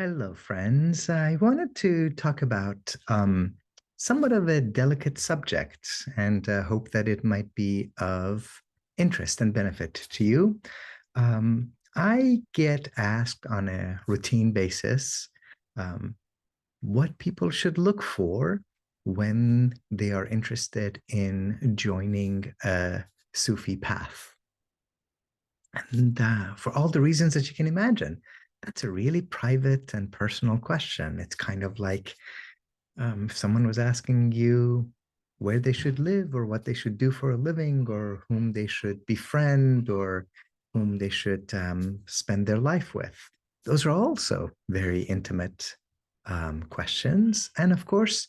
Hello, friends. I wanted to talk about somewhat of a delicate subject and hope that it might be of interest and benefit to you. I get asked on a routine basis um, what people should look for when they are interested in joining a Sufi path. And for all the reasons that you can imagine, that's a really private and personal question. It's kind of like if someone was asking you where they should live or what they should do for a living or whom they should befriend or whom they should spend their life with. Those are also very intimate questions. And of course,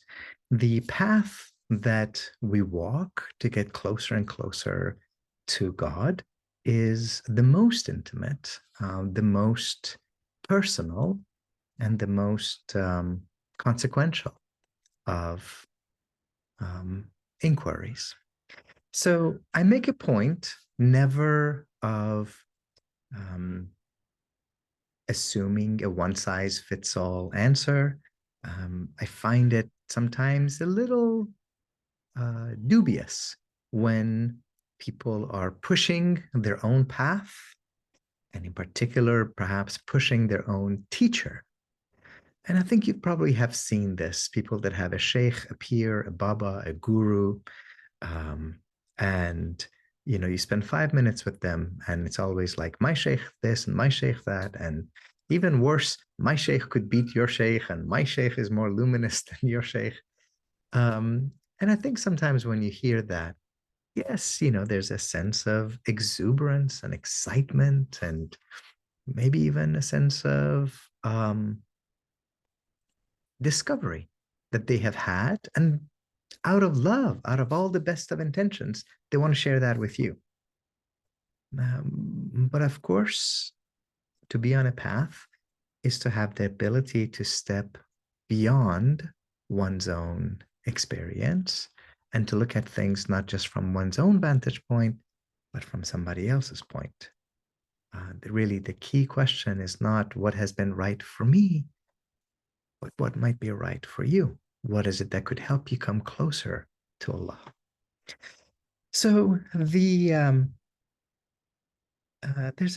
the path that we walk to get closer and closer to God is the most intimate, the most personal, and the most consequential of um, inquiries. So I make a point never of um, assuming a one size fits all answer. I find it sometimes a little dubious when people are pushing their own path, and in particular, perhaps pushing their own teacher. And I think you probably have seen this people that have a sheikh, a peer, a baba, a guru, um, and you spend 5 minutes with them, and it's always like my sheikh this and my sheikh that, and even worse, my sheikh could beat your sheikh, and my sheikh is more luminous than your sheikh. Um, and I think sometimes when you hear that, yes, there's a sense of exuberance and excitement, and maybe even a sense of discovery that they have had. And out of love, out of all the best of intentions, they want to share that with you. But of course, to be on a path is to have the ability to step beyond one's own experience and to look at things not just from one's own vantage point, but from somebody else's point. Really, the key question is not what has been right for me, but what might be right for you. What is it that could help you come closer to Allah? So there's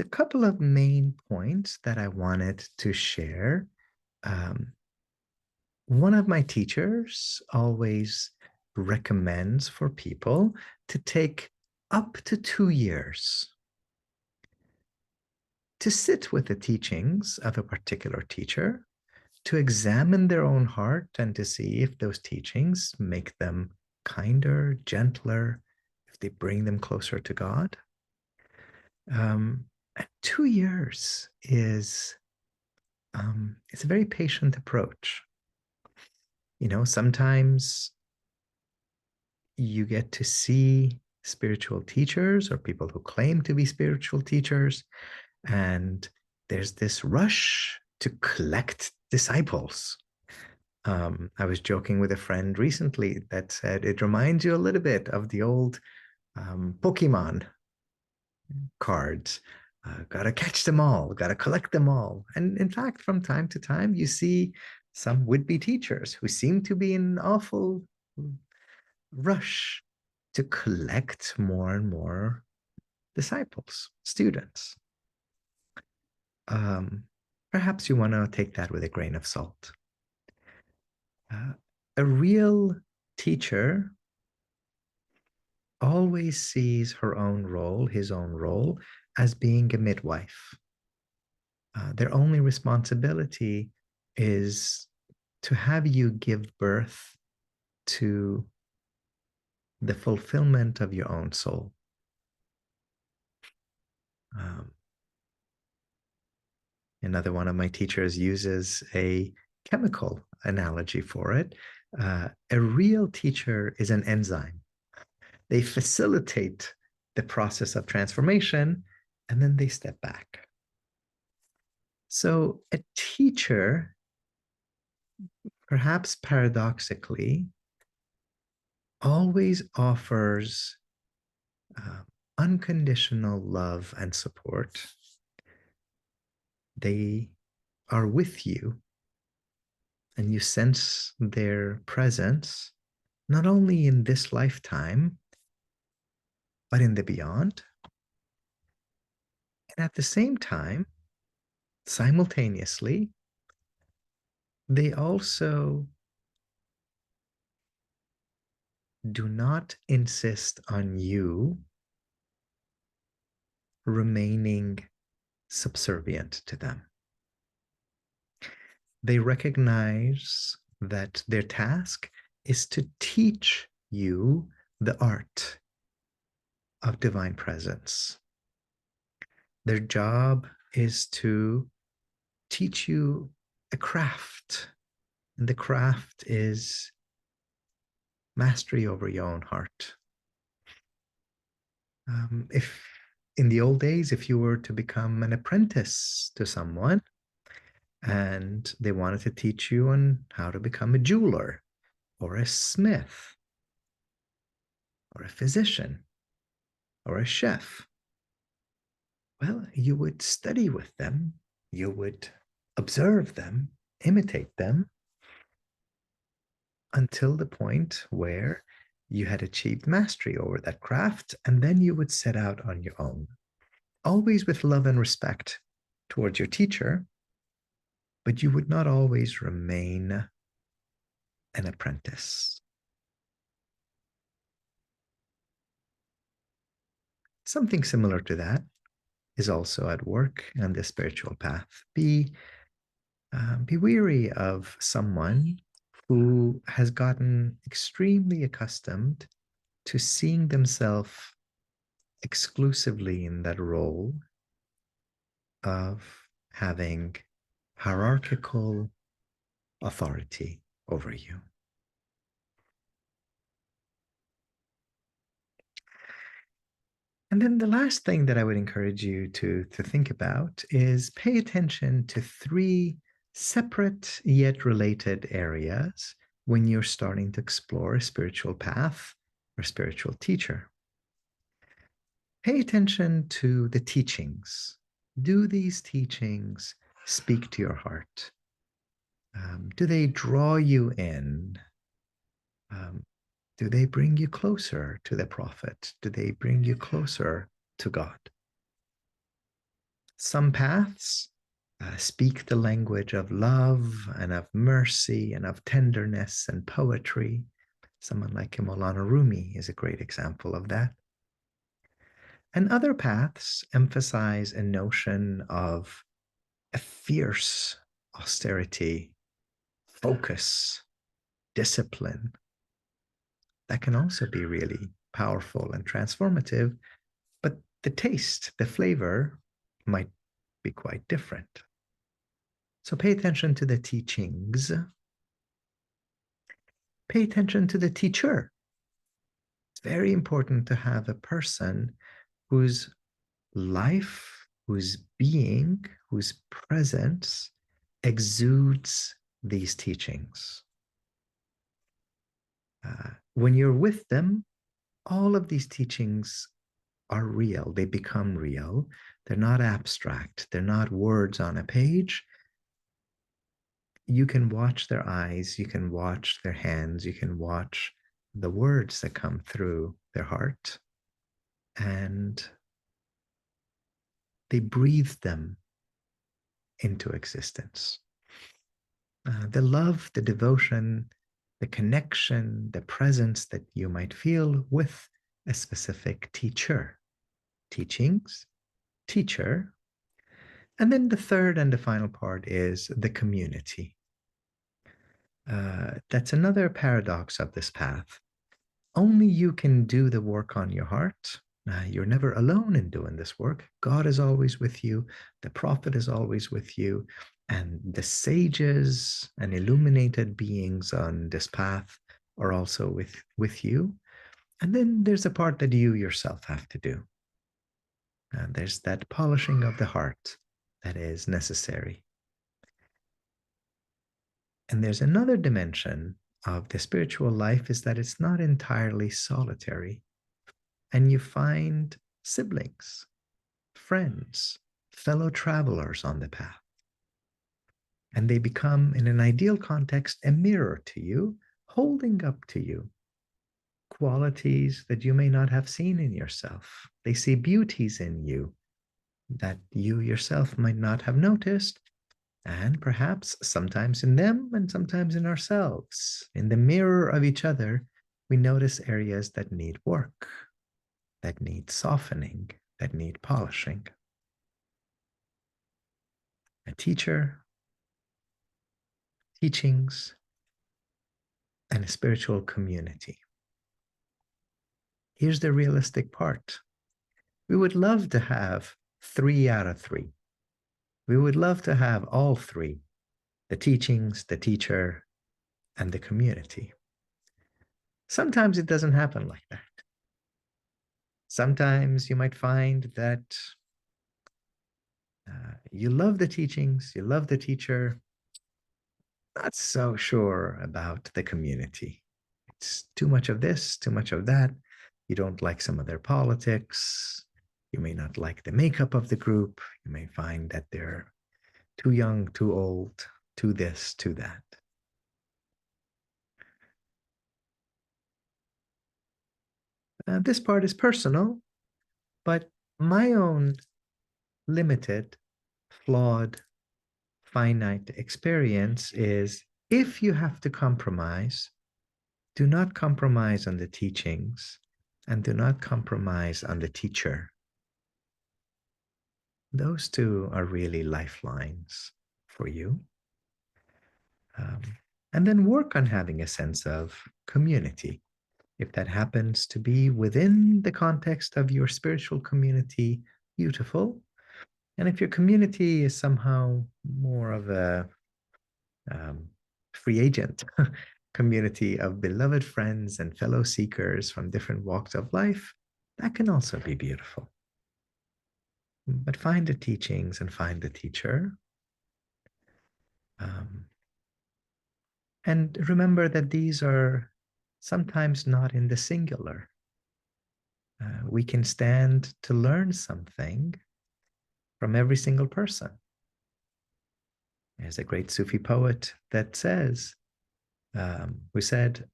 a couple of main points that I wanted to share. Um, One of my teachers always recommends for people to take up to 2 years to sit with the teachings of a particular teacher, to examine their own heart and to see if those teachings make them kinder, gentler, if they bring them closer to God. And 2 years is it's a very patient approach. Sometimes you get to see spiritual teachers or people who claim to be spiritual teachers, and there's this rush to collect disciples. I was joking with a friend recently that said it reminds you a little bit of the old Pokemon cards. Gotta catch them all, gotta collect them all. And in fact, from time to time, you see some would be teachers who seem to be in an awful rush to collect more and more disciples, students. Um, Perhaps you want to take that with a grain of salt. Uh, a real teacher always sees her own role, his own role, as being a midwife. Their only responsibility is to have you give birth to the fulfillment of your own soul. Um, Another one of my teachers uses a chemical analogy for it. A real teacher is an enzyme. They facilitate the process of transformation and then they step back. So a teacher, perhaps paradoxically, always offers uh, unconditional love and support. They are with you and you sense their presence not only in this lifetime, but in the beyond. And at the same time, simultaneously, they also do not insist on you remaining subservient to them. They recognize that their task is to teach you the art of divine presence. Their job is to teach you a craft, and the craft is mastery over your own heart. If in the old days, if you were to become an apprentice to someone and they wanted to teach you on how to become a jeweler or a smith or a physician or a chef, well, you would study with them, you would observe them, imitate them until the point where you had achieved mastery over that craft, and then you would set out on your own, always with love and respect towards your teacher, but you would not always remain an apprentice. Something similar to that is also at work on the spiritual path. Be weary of someone who has gotten extremely accustomed to seeing themselves exclusively in that role of having hierarchical authority over you. And then the last thing that I would encourage you to think about is pay attention to three separate yet related areas when you're starting to explore a spiritual path or spiritual teacher. Pay attention to the teachings. Do these teachings speak to your heart? Do they draw you in? Um, do they bring you closer to the prophet? Do they bring you closer to God? Some paths speak the language of love and of mercy and of tenderness and poetry. Someone like Maulana Rumi is a great example of that. And other paths emphasize a notion of a fierce austerity, focus, discipline. That can also be really powerful and transformative, but the taste, the flavor might be quite different. So pay attention to the teachings. Pay attention to the teacher. It's very important to have a person whose life, whose being, whose presence exudes these teachings. When you're with them, all of these teachings are real. They become real. They're not abstract. They're not words on a page. You can watch their eyes. You can watch their hands. You can watch the words that come through their heart. And they breathe them into existence. The love, the devotion, the connection, the presence that you might feel with a specific teacher. Teachings, teacher. And then the third and the final part is the community. That's another paradox of this path. Only you can do the work on your heart. You're never alone in doing this work. God is always with you. The prophet is always with you. And the sages and illuminated beings on this path are also with you. And then there's a part that you yourself have to do. And there's that polishing of the heart that is necessary. And there's another dimension of the spiritual life is that it's not entirely solitary. And you find siblings, friends, fellow travelers on the path. And they become, in an ideal context, a mirror to you, holding up to you qualities that you may not have seen in yourself. They see beauties in you that you yourself might not have noticed, and perhaps sometimes in them and sometimes in ourselves. In the mirror of each other, we notice areas that need work, that need softening, that need polishing. A teacher, teachings, and a spiritual community. Here's the realistic part. We would love to have 3 out of 3. We would love to have all 3, the teachings, the teacher, and the community. Sometimes it doesn't happen like that. Sometimes you might find that you love the teachings, you love the teacher, not so sure about the community. It's too much of this, too much of that. You don't like some of their politics. You may not like the makeup of the group. You may find that they're too young, too old, too this, too that. This part is personal, but my own limited, flawed, finite experience is if you have to compromise, do not compromise on the teachings and do not compromise on the teacher. Those 2 are really lifelines for you. And then work on having a sense of community. If that happens to be within the context of your spiritual community, beautiful. And if your community is somehow more of a free agent community of beloved friends and fellow seekers from different walks of life, that can also be beautiful. But find the teachings and find the teacher. And remember that these are sometimes not in the singular. We can stand to learn something from every single person. There's a great Sufi poet that says, who said,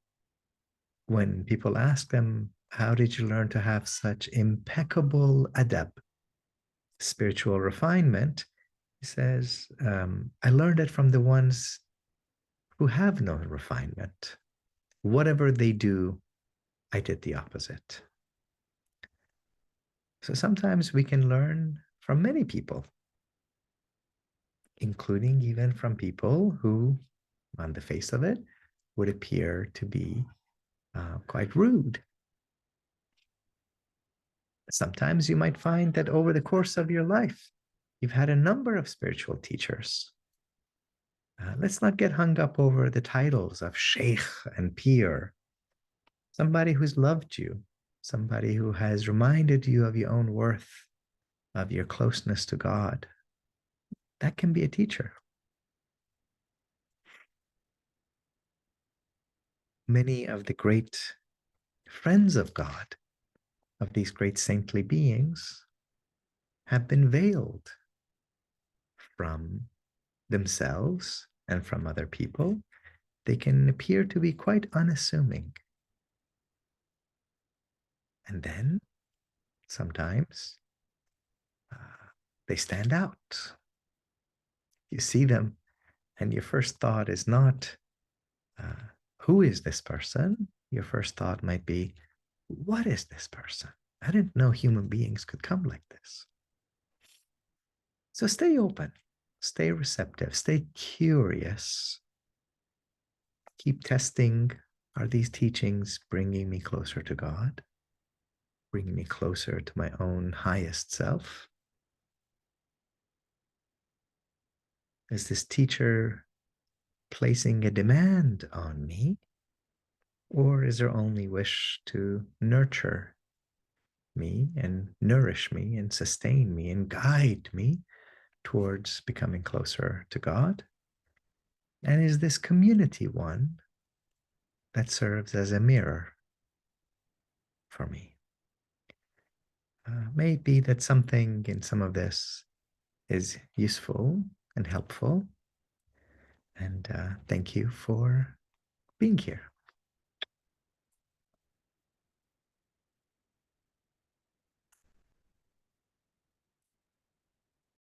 when people ask them, how did you learn to have such impeccable adab, spiritual refinement? He says, I learned it from the ones who have no refinement. Whatever they do, I did the opposite. So sometimes we can learn from many people, including even from people who, on the face of it, would appear to be quite rude. Sometimes you might find that over the course of your life, you've had a number of spiritual teachers. Let's not get hung up over the titles of sheikh and pir. Somebody who's loved you, somebody who has reminded you of your own worth, of your closeness to God. That can be a teacher. Many of the great friends of God, of these great saintly beings, have been veiled from themselves and from other people. They can appear to be quite unassuming. And then sometimes they stand out. You see them, and your first thought is not, who is this person? Your first thought might be, what is this person? I didn't know human beings could come like this. So stay open, stay receptive, stay curious. Keep testing. Are these teachings bringing me closer to God? Bringing me closer to my own highest self? Is this teacher placing a demand on me? Or is their only wish to nurture me and nourish me and sustain me and guide me towards becoming closer to God? And is this community one that serves as a mirror for me? May it be that something in some of this is useful and helpful. And thank you for being here.